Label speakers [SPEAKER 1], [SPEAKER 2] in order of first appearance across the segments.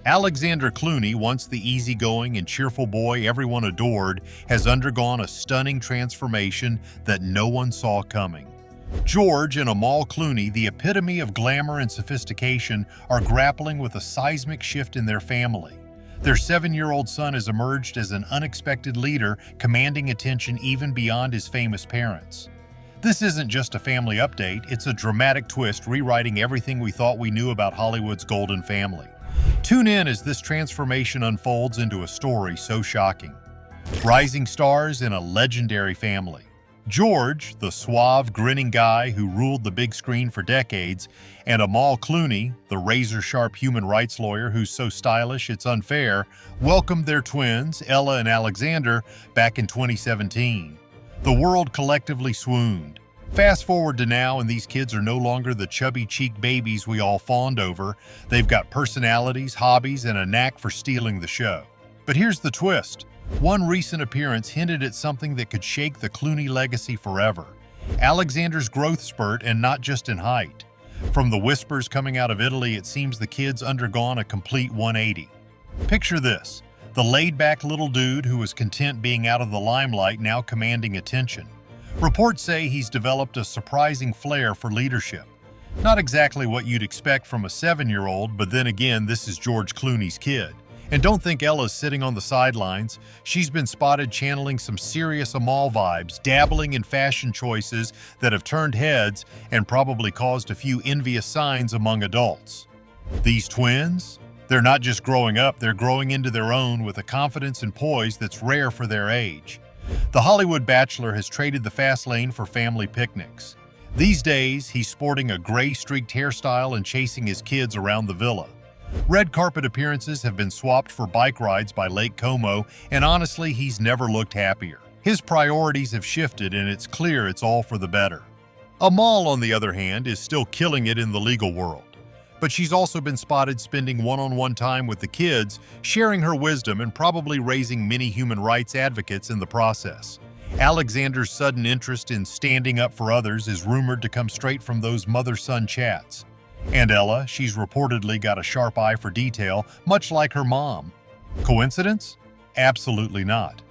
[SPEAKER 1] Alexander Clooney, once the easygoing and cheerful boy everyone adored, has undergone a stunning transformation that no one saw coming. George and Amal Clooney, the epitome of glamour and sophistication, are grappling with a seismic shift in their family. Their 7-year-old son has emerged as an unexpected leader, commanding attention even beyond his famous parents. This isn't just a family update, it's a dramatic twist rewriting everything we thought we knew about Hollywood's golden family. Tune in as this transformation unfolds into a story so shocking. Rising stars in a legendary family. George, the suave, grinning guy who ruled the big screen for decades, and Amal Clooney, the razor-sharp human rights lawyer who's so stylish it's unfair, welcomed their twins, Ella and Alexander, back in 2017. The world collectively swooned. Fast forward to now, and these kids are no longer the chubby-cheeked babies we all fawned over. They've got personalities, hobbies, and a knack for stealing the show. But here's the twist. One recent appearance hinted at something that could shake the Clooney legacy forever. Alexander's growth spurt, and not just in height. From the whispers coming out of Italy, it seems the kid's undergone a complete 180. Picture this. The laid-back little dude who was content being out of the limelight now commanding attention. Reports say he's developed a surprising flair for leadership. Not exactly what you'd expect from a 7-year-old, but then again, this is George Clooney's kid. And don't think Ella's sitting on the sidelines. She's been spotted channeling some serious Amal vibes, dabbling in fashion choices that have turned heads and probably caused a few envious signs among adults. These twins? They're not just growing up, they're growing into their own with a confidence and poise that's rare for their age. The Hollywood bachelor has traded the fast lane for family picnics. These days, he's sporting a gray-streaked hairstyle and chasing his kids around the villa. Red carpet appearances have been swapped for bike rides by Lake Como, and honestly, he's never looked happier. His priorities have shifted, and it's clear it's all for the better. Amal, on the other hand, is still killing it in the legal world. But she's also been spotted spending one-on-one time with the kids, sharing her wisdom and probably raising many human rights advocates in the process. Alexander's sudden interest in standing up for others is rumored to come straight from those mother-son chats. And Ella, she's reportedly got a sharp eye for detail, much like her mom. Coincidence? Absolutely not.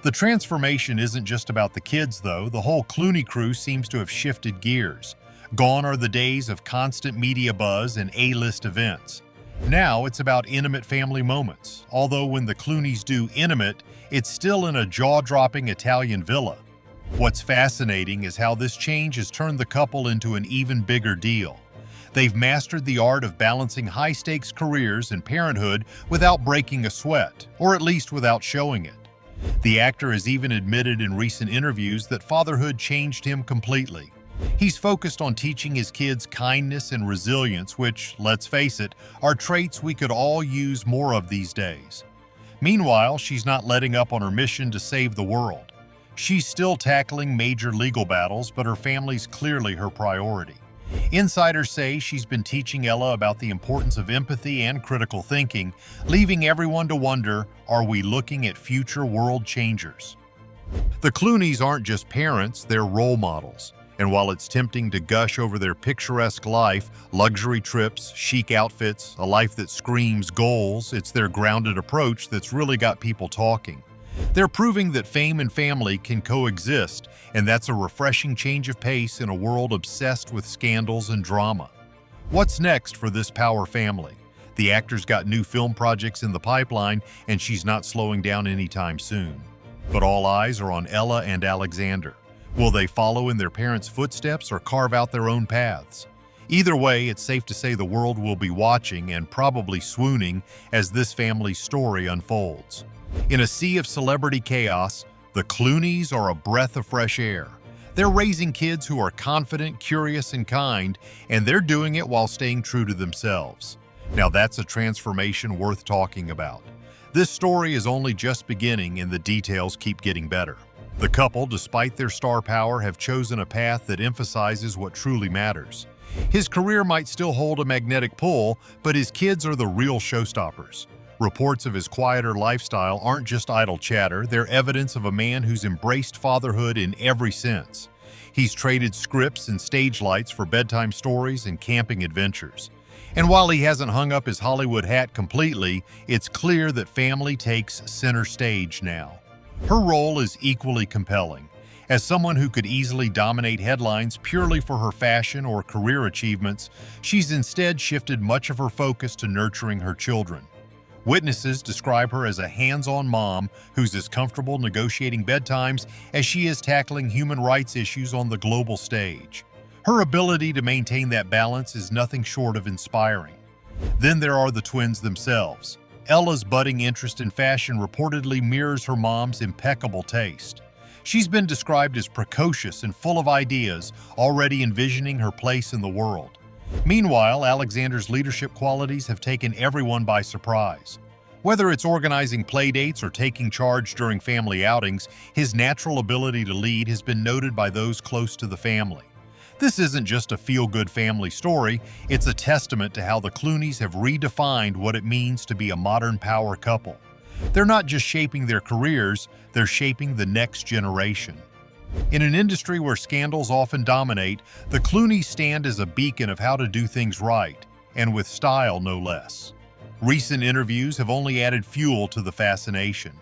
[SPEAKER 1] The transformation isn't just about the kids, though. The whole Clooney crew seems to have shifted gears. Gone are the days of constant media buzz and A-list events. Now it's about intimate family moments, although when the Clooneys do intimate, it's still in a jaw-dropping Italian villa. What's fascinating is how this change has turned the couple into an even bigger deal. They've mastered the art of balancing high-stakes careers and parenthood without breaking a sweat, or at least without showing it. The actor has even admitted in recent interviews that fatherhood changed him completely. He's focused on teaching his kids kindness and resilience, which, let's face it, are traits we could all use more of these days. Meanwhile, she's not letting up on her mission to save the world. She's still tackling major legal battles, but her family's clearly her priority. Insiders say she's been teaching Ella about the importance of empathy and critical thinking, leaving everyone to wonder, are we looking at future world changers? The Clooneys aren't just parents, they're role models. And while it's tempting to gush over their picturesque life, luxury trips, chic outfits, a life that screams goals, it's their grounded approach that's really got people talking. They're proving that fame and family can coexist, and that's a refreshing change of pace in a world obsessed with scandals and drama. What's next for this power family? The actor's got new film projects in the pipeline, and she's not slowing down anytime soon. But all eyes are on Ella and Alexander. Will they follow in their parents' footsteps or carve out their own paths? Either way, it's safe to say the world will be watching and probably swooning as this family's story unfolds. In a sea of celebrity chaos, the Clooneys are a breath of fresh air. They're raising kids who are confident, curious, and kind, and they're doing it while staying true to themselves. Now that's a transformation worth talking about. This story is only just beginning and the details keep getting better. The couple, despite their star power, have chosen a path that emphasizes what truly matters. His career might still hold a magnetic pull, but his kids are the real showstoppers. Reports of his quieter lifestyle aren't just idle chatter, they're evidence of a man who's embraced fatherhood in every sense. He's traded scripts and stage lights for bedtime stories and camping adventures. And while he hasn't hung up his Hollywood hat completely, it's clear that family takes center stage now. Her role is equally compelling. As someone who could easily dominate headlines purely for her fashion or career achievements, she's instead shifted much of her focus to nurturing her children. Witnesses describe her as a hands-on mom who's as comfortable negotiating bedtimes as she is tackling human rights issues on the global stage. Her ability to maintain that balance is nothing short of inspiring. Then there are the twins themselves. Ella's budding interest in fashion reportedly mirrors her mom's impeccable taste. She's been described as precocious and full of ideas, already envisioning her place in the world. Meanwhile, Alexander's leadership qualities have taken everyone by surprise. Whether it's organizing playdates or taking charge during family outings, his natural ability to lead has been noted by those close to the family. This isn't just a feel-good family story, it's a testament to how the Clooneys have redefined what it means to be a modern power couple. They're not just shaping their careers, they're shaping the next generation. In an industry where scandals often dominate, the Clooneys stand as a beacon of how to do things right, and with style no less. Recent interviews have only added fuel to the fascination.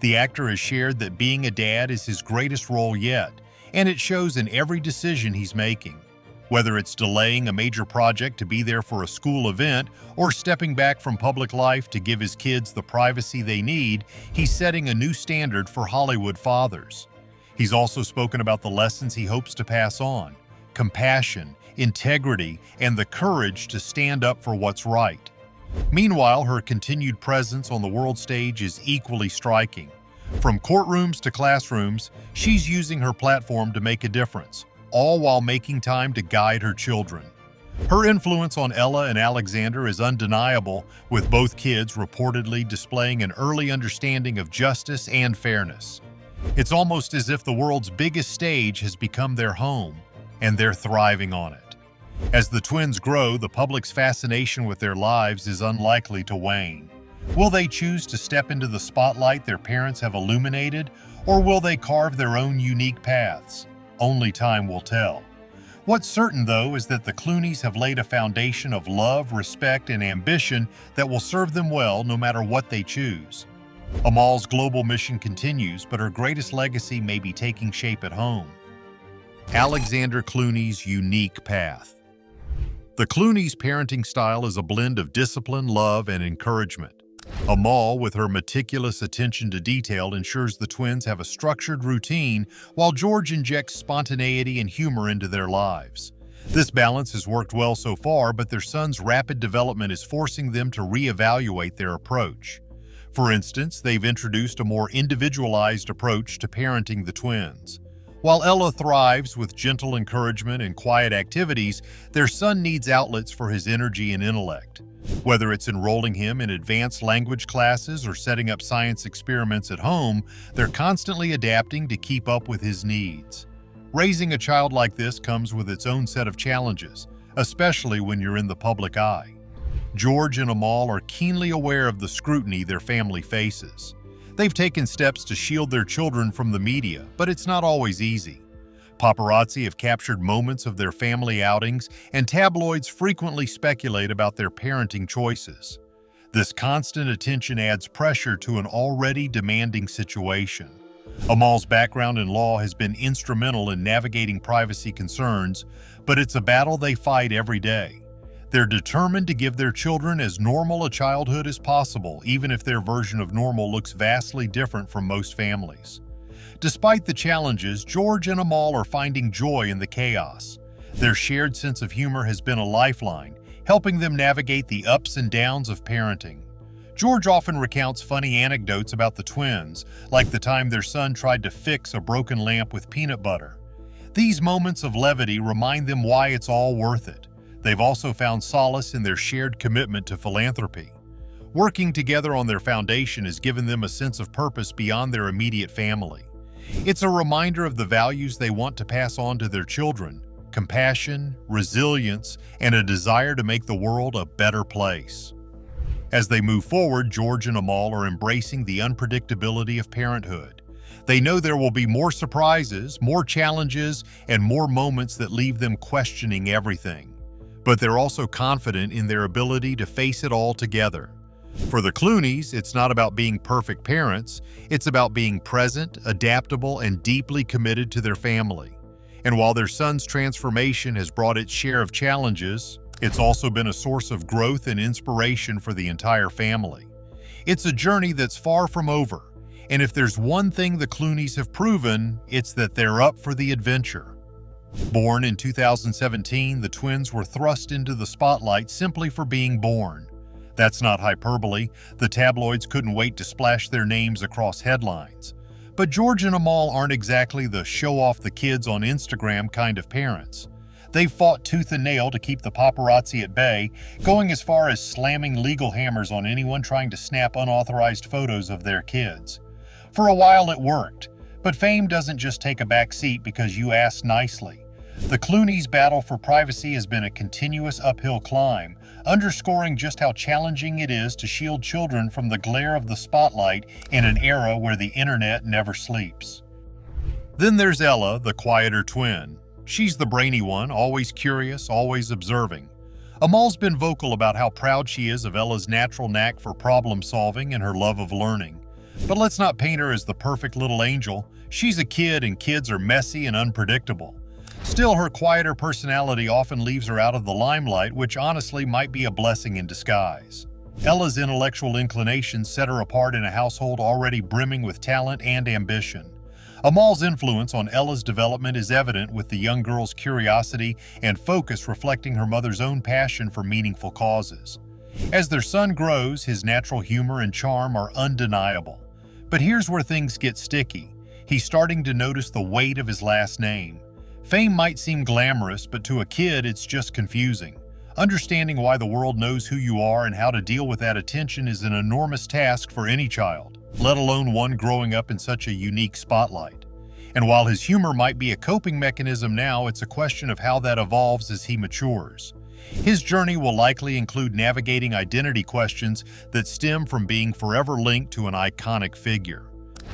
[SPEAKER 1] The actor has shared that being a dad is his greatest role yet, and it shows in every decision he's making. Whether it's delaying a major project to be there for a school event or stepping back from public life to give his kids the privacy they need, he's setting a new standard for Hollywood fathers. He's also spoken about the lessons he hopes to pass on: compassion, integrity, and the courage to stand up for what's right. Meanwhile, her continued presence on the world stage is equally striking. From courtrooms to classrooms, she's using her platform to make a difference, all while making time to guide her children. Her influence on Ella and Alexander is undeniable, with both kids reportedly displaying an early understanding of justice and fairness. It's almost as if the world's biggest stage has become their home, and they're thriving on it. As the twins grow, the public's fascination with their lives is unlikely to wane. Will they choose to step into the spotlight their parents have illuminated, or will they carve their own unique paths? Only time will tell. What's certain, though, is that the Clooneys have laid a foundation of love, respect, and ambition that will serve them well no matter what they choose. Amal's global mission continues, but her greatest legacy may be taking shape at home. Alexander Clooney's unique path. The Clooneys' parenting style is a blend of discipline, love, and encouragement. Amal, with her meticulous attention to detail, ensures the twins have a structured routine, while George injects spontaneity and humor into their lives. This balance has worked well so far, but their son's rapid development is forcing them to reevaluate their approach. For instance, they've introduced a more individualized approach to parenting the twins. While Ella thrives with gentle encouragement and quiet activities, their son needs outlets for his energy and intellect. Whether it's enrolling him in advanced language classes or setting up science experiments at home, they're constantly adapting to keep up with his needs. Raising a child like this comes with its own set of challenges, especially when you're in the public eye. George and Amal are keenly aware of the scrutiny their family faces. They've taken steps to shield their children from the media, but it's not always easy. Paparazzi have captured moments of their family outings, and tabloids frequently speculate about their parenting choices. This constant attention adds pressure to an already demanding situation. Amal's background in law has been instrumental in navigating privacy concerns, but it's a battle they fight every day. They're determined to give their children as normal a childhood as possible, even if their version of normal looks vastly different from most families. Despite the challenges, George and Amal are finding joy in the chaos. Their shared sense of humor has been a lifeline, helping them navigate the ups and downs of parenting. George often recounts funny anecdotes about the twins, like the time their son tried to fix a broken lamp with peanut butter. These moments of levity remind them why it's all worth it. They've also found solace in their shared commitment to philanthropy. Working together on their foundation has given them a sense of purpose beyond their immediate family. It's a reminder of the values they want to pass on to their children: compassion, resilience, and a desire to make the world a better place. As they move forward, George and Amal are embracing the unpredictability of parenthood. They know there will be more surprises, more challenges, and more moments that leave them questioning everything. but they're also confident in their ability to face it all together. For the Clooneys, it's not about being perfect parents, it's about being present, adaptable, and deeply committed to their family. And while their son's transformation has brought its share of challenges, it's also been a source of growth and inspiration for the entire family. It's a journey that's far from over, and if there's one thing the Clooneys have proven, it's that they're up for the adventure. Born in 2017, the twins were thrust into the spotlight simply for being born. That's not hyperbole. The tabloids couldn't wait to splash their names across headlines. But George and Amal aren't exactly the show-off the kids on Instagram kind of parents. They've fought tooth and nail to keep the paparazzi at bay, going as far as slamming legal hammers on anyone trying to snap unauthorized photos of their kids. For a while it worked, but fame doesn't just take a back seat because you asked nicely. The Clooneys' battle for privacy has been a continuous uphill climb, underscoring just how challenging it is to shield children from the glare of the spotlight in an era where the internet never sleeps. Then there's Ella, the quieter twin. She's the brainy one, always curious, always observing. Amal's been vocal about how proud she is of Ella's natural knack for problem solving and her love of learning. But let's not paint her as the perfect little angel. She's a kid, and kids are messy and unpredictable. Still, her quieter personality often leaves her out of the limelight, which honestly might be a blessing in disguise. Ella's intellectual inclinations set her apart in a household already brimming with talent and ambition. Amal's influence on Ella's development is evident, with the young girl's curiosity and focus reflecting her mother's own passion for meaningful causes. As their son grows, his natural humor and charm are undeniable. But here's where things get sticky. He's starting to notice the weight of his last name. Fame might seem glamorous, but to a kid it's just confusing. Understanding why the world knows who you are and how to deal with that attention is an enormous task for any child, let alone one growing up in such a unique spotlight. And while his humor might be a coping mechanism now, it's a question of how that evolves as he matures. His journey will likely include navigating identity questions that stem from being forever linked to an iconic figure.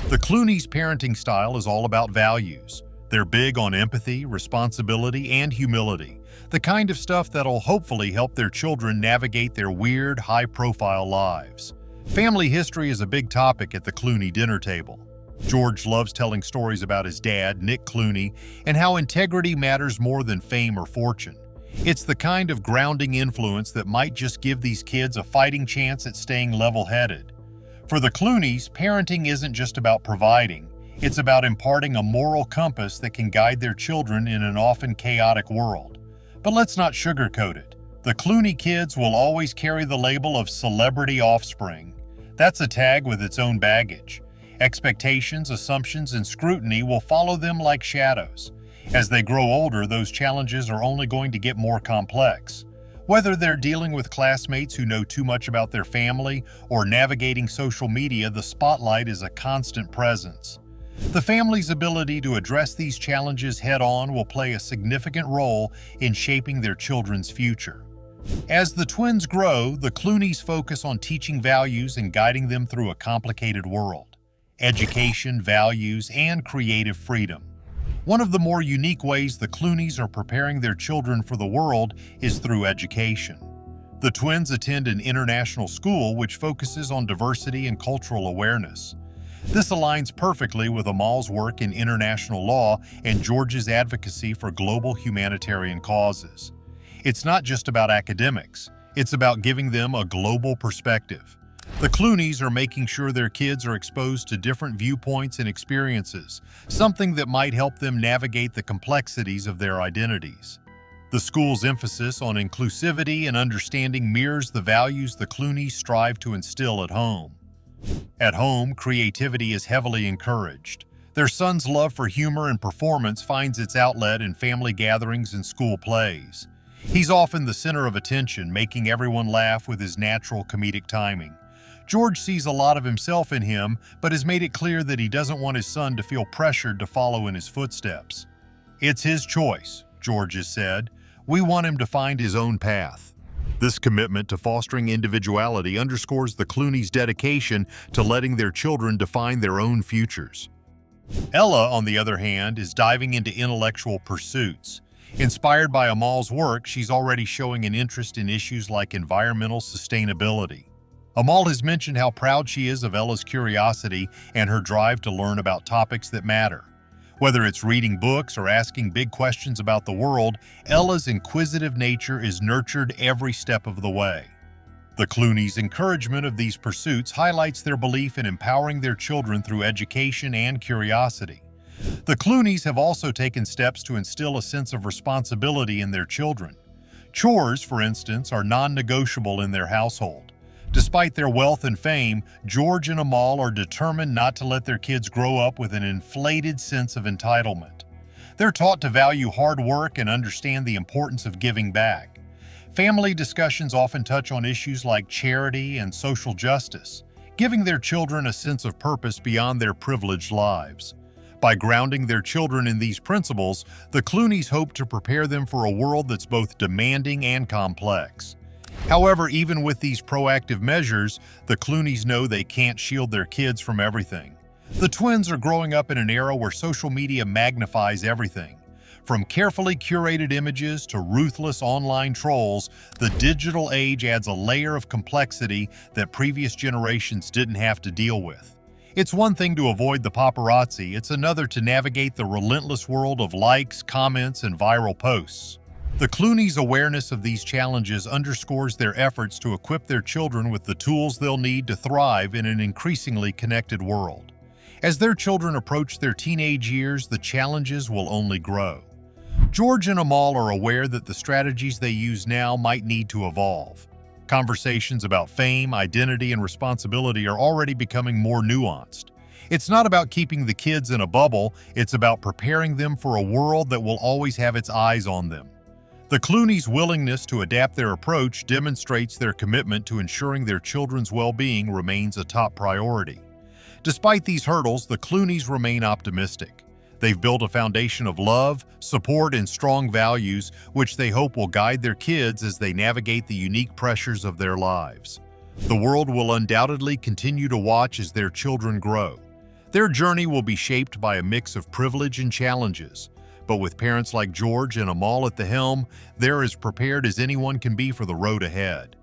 [SPEAKER 1] The Clooneys' parenting style is all about values. They're big on empathy, responsibility, and humility, the kind of stuff that'll hopefully help their children navigate their weird, high-profile lives. Family history is a big topic at the Clooney dinner table. George loves telling stories about his dad, Nick Clooney, and how integrity matters more than fame or fortune. It's the kind of grounding influence that might just give these kids a fighting chance at staying level-headed. For the Clooneys, parenting isn't just about providing. It's about imparting a moral compass that can guide their children in an often chaotic world. But let's not sugarcoat it. The Clooney kids will always carry the label of celebrity offspring. That's a tag with its own baggage. Expectations, assumptions, and scrutiny will follow them like shadows. As they grow older, those challenges are only going to get more complex. Whether they're dealing with classmates who know too much about their family or navigating social media, the spotlight is a constant presence. The family's ability to address these challenges head-on will play a significant role in shaping their children's future. As the twins grow, the Clooneys focus on teaching values and guiding them through a complicated world. Education, values, and creative freedom. One of the more unique ways the Clooneys are preparing their children for the world is through education. The twins attend an international school which focuses on diversity and cultural awareness. This aligns perfectly with Amal's work in international law and George's advocacy for global humanitarian causes. It's not just about academics, it's about giving them a global perspective. The Clooneys are making sure their kids are exposed to different viewpoints and experiences, something that might help them navigate the complexities of their identities. The school's emphasis on inclusivity and understanding mirrors the values the Clooneys strive to instill at home. At home, creativity is heavily encouraged. Their son's love for humor and performance finds its outlet in family gatherings and school plays. He's often the center of attention, making everyone laugh with his natural comedic timing. George sees a lot of himself in him, but has made it clear that he doesn't want his son to feel pressured to follow in his footsteps. "It's his choice," George has said. "We want him to find his own path." This commitment to fostering individuality underscores the Clooneys' dedication to letting their children define their own futures. Ella, on the other hand, is diving into intellectual pursuits. Inspired by Amal's work, she's already showing an interest in issues like environmental sustainability. Amal has mentioned how proud she is of Ella's curiosity and her drive to learn about topics that matter. Whether it's reading books or asking big questions about the world, Ella's inquisitive nature is nurtured every step of the way. The Clooneys' encouragement of these pursuits highlights their belief in empowering their children through education and curiosity. The Clooneys have also taken steps to instill a sense of responsibility in their children. Chores, for instance, are non-negotiable in their household. Despite their wealth and fame, George and Amal are determined not to let their kids grow up with an inflated sense of entitlement. They're taught to value hard work and understand the importance of giving back. Family discussions often touch on issues like charity and social justice, giving their children a sense of purpose beyond their privileged lives. By grounding their children in these principles, the Clooneys hope to prepare them for a world that's both demanding and complex. However, even with these proactive measures, the Clooneys know they can't shield their kids from everything. The twins are growing up in an era where social media magnifies everything. From carefully curated images to ruthless online trolls, the digital age adds a layer of complexity that previous generations didn't have to deal with. It's one thing to avoid the paparazzi, it's another to navigate the relentless world of likes, comments, and viral posts. The Clooneys' awareness of these challenges underscores their efforts to equip their children with the tools they'll need to thrive in an increasingly connected world. As their children approach their teenage years, the challenges will only grow. George and Amal are aware that the strategies they use now might need to evolve. Conversations about fame, identity, and responsibility are already becoming more nuanced. It's not about keeping the kids in a bubble, it's about preparing them for a world that will always have its eyes on them. The Clooneys' willingness to adapt their approach demonstrates their commitment to ensuring their children's well-being remains a top priority. Despite these hurdles, the Clooneys remain optimistic. They've built a foundation of love, support, and strong values, which they hope will guide their kids as they navigate the unique pressures of their lives. The world will undoubtedly continue to watch as their children grow. Their journey will be shaped by a mix of privilege and challenges. But with parents like George and Amal at the helm, they're as prepared as anyone can be for the road ahead.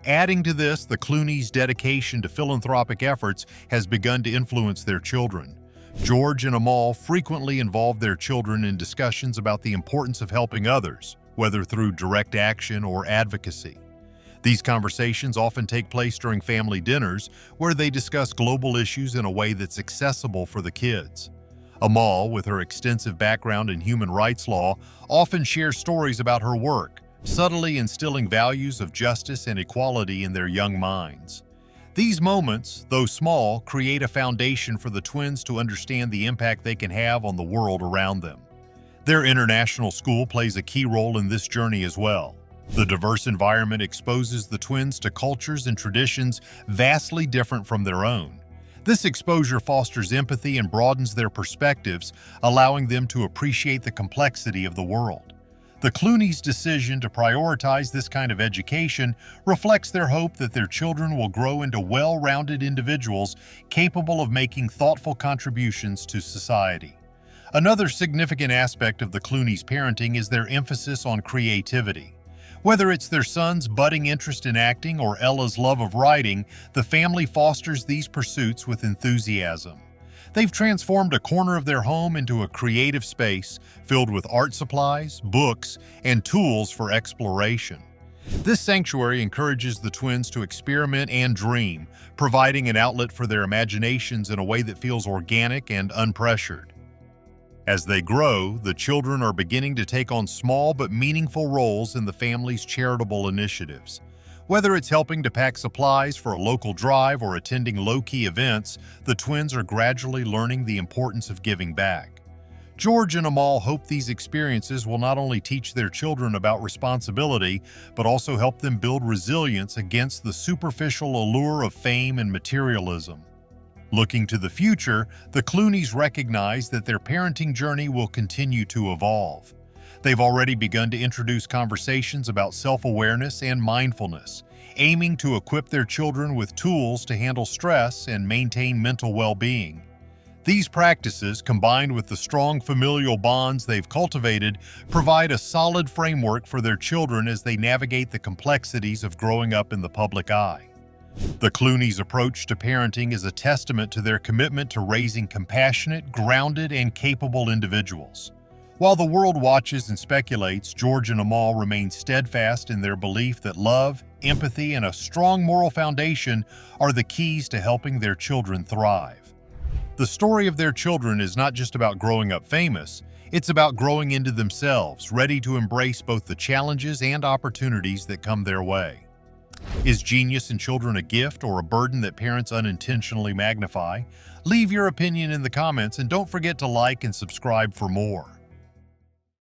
[SPEAKER 1] Adding to this, the Clooneys' dedication to philanthropic efforts has begun to influence their children. George and Amal frequently involve their children in discussions about the importance of helping others, whether through direct action or advocacy. These conversations often take place during family dinners, where they discuss global issues in a way that's accessible for the kids. Amal, with her extensive background in human rights law, often shares stories about her work, subtly instilling values of justice and equality in their young minds. These moments, though small, create a foundation for the twins to understand the impact they can have on the world around them. Their international school plays a key role in this journey as well. The diverse environment exposes the twins to cultures and traditions vastly different from their own. This exposure fosters empathy and broadens their perspectives, allowing them to appreciate the complexity of the world. The Clooneys' decision to prioritize this kind of education reflects their hope that their children will grow into well-rounded individuals capable of making thoughtful contributions to society. Another significant aspect of the Clooneys' parenting is their emphasis on creativity. Whether it's their son's budding interest in acting or Ella's love of writing, the family fosters these pursuits with enthusiasm. They've transformed a corner of their home into a creative space filled with art supplies, books, and tools for exploration. This sanctuary encourages the twins to experiment and dream, providing an outlet for their imaginations in a way that feels organic and unpressured. As they grow, the children are beginning to take on small but meaningful roles in the family's charitable initiatives. Whether it's helping to pack supplies for a local drive or attending low-key events, the twins are gradually learning the importance of giving back. George and Amal hope these experiences will not only teach their children about responsibility, but also help them build resilience against the superficial allure of fame and materialism. Looking to the future, the Clooneys recognize that their parenting journey will continue to evolve. They've already begun to introduce conversations about self-awareness and mindfulness, aiming to equip their children with tools to handle stress and maintain mental well-being. These practices, combined with the strong familial bonds they've cultivated, provide a solid framework for their children as they navigate the complexities of growing up in the public eye. The Clooney's approach to parenting is a testament to their commitment to raising compassionate, grounded, and capable individuals. While the world watches and speculates, George and Amal remain steadfast in their belief that love, empathy, and a strong moral foundation are the keys to helping their children thrive. The story of their children is not just about growing up famous, it's about growing into themselves, ready to embrace both the challenges and opportunities that come their way. Is genius in children a gift or a burden that parents unintentionally magnify? Leave your opinion in the comments and don't forget to like and subscribe for more.